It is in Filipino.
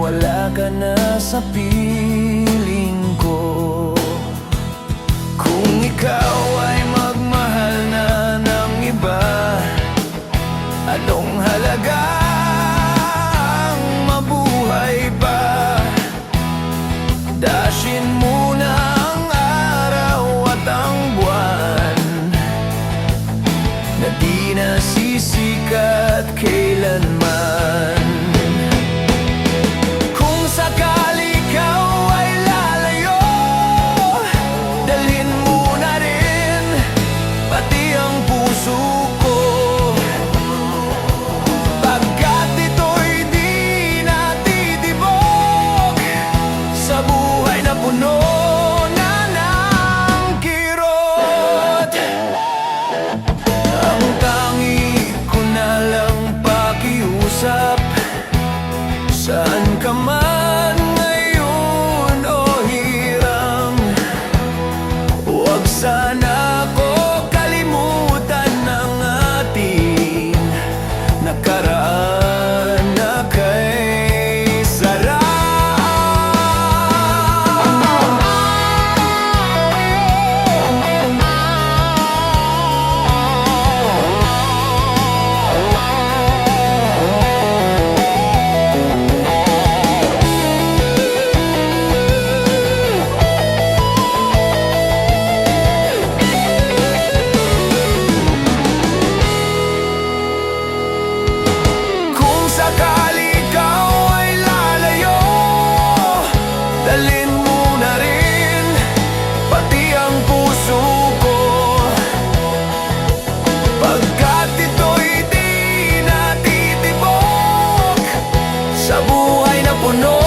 wala ka na sa piling ko. Kung ikaw ay magmahal na ng iba, anong halaga ang mabuhay pa? Dashin muna ang araw at ang buwan na di nasisikat kailanman. Kung sakali ikaw ay lalayo, dalhin mo na rin pati ang puso ko, pagkat ito'y di natitibok sa buhay na puno na ng kirot. Ang tangi ko na lang pakiusap, saan ka man ngayon o hirang, huwag sana ko kalimutan ng ating nakaraan na kay sarap. Sakali ikaw ay lalayo, dalhin mo na rin pati ang puso ko, pagkat ito'y di natitibok sa buhay na puno